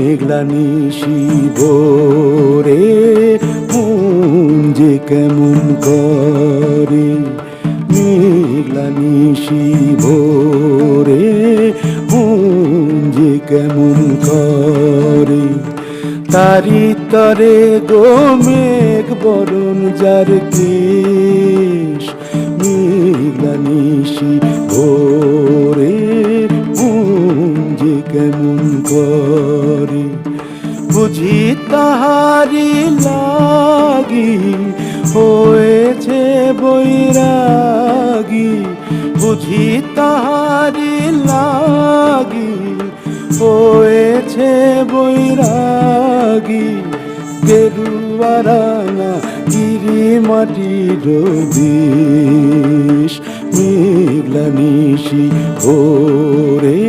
মেঘলা নিশি ভোরে মন যে কেমন করে, মেঘলা নিশি ভোরে মন যে কেমন করে। তারি তরে গো মেঘ বরণ যার কেশ, মেঘলা নিশি ভোরে মন যে কেমন করে। বুঝি তাহারি লাগি হয়েছে বৈরাগী, বুঝি তাহারি লাগি হয়েছে বৈরাগী। গেরুয়া রাঙা গিরি মাটির দেশ, মেঘলা নিশি ভোরে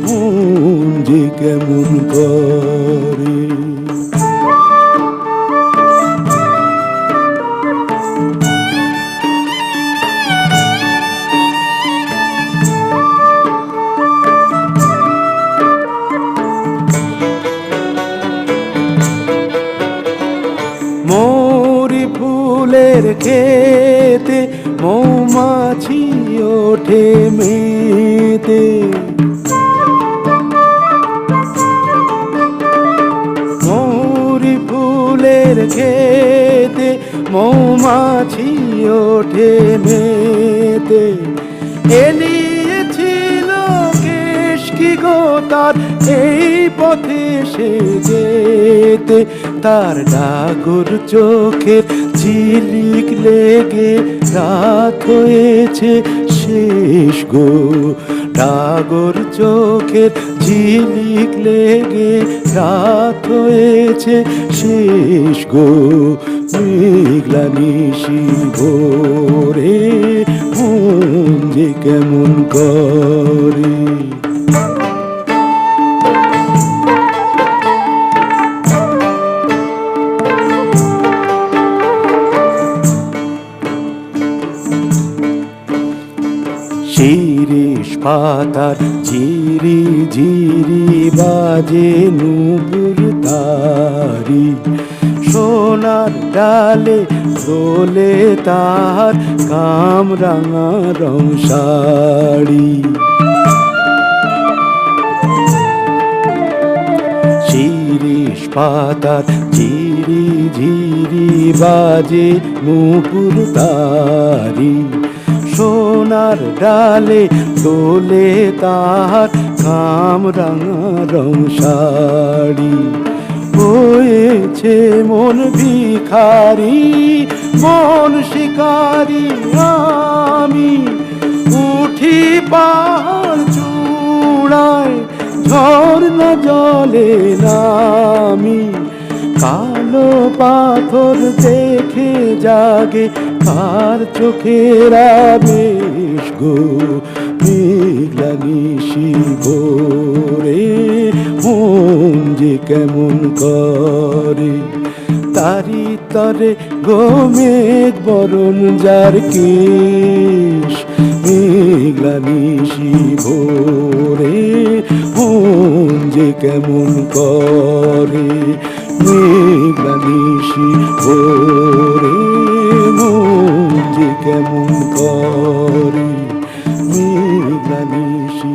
মন যে কেমন করে। মৌরি ফুলের খেতে মৌমাছি ওঠে মেতে, মৌরি ফুলের খেতে মৌমাছি ওঠে মেতে। এলিয়েছিল কেশ কি গো তার এই পথে সে যেতে, তার ডাগর চোখের ঝিলিক লেগে রাত হয়েছে শেষ গো, ডাগর চোখের ঝিলিক লেগে রাত হয়েছে শেষ গো। মেঘলা নিশি ভোরে মন যে কেমন করে। শিরিষ পাতার ঝিরি ঝিরি বাজে নূপুর তারি, সোনার ডালে দোলে তার কামরাঙা রং শাড়ি। শিরিষ পাতার ঝিরি ঝিরি বাজে নূপুর তারি, সোনার ডালে দোলে তাহার কামরাঙা রং শাড়ি। হয়েছে মন ভিখারি মন শিকারি আমি, উঠি পাহাড় চূড়ায় ঝর্ণা জলে নামি। কালো পাথর দেখে জাগে কার চোখের আবেশ গো, মেঘলা নিশি ভোরে মন যে কেমন করে। তারি তরে গো মেঘ বরণ যার কেশ, মেঘলা নিশি ভোরে মন যে কেমন করে। মেঘলা নিশি ভোরে মন যে কেমন করে, মেঘলা নিশি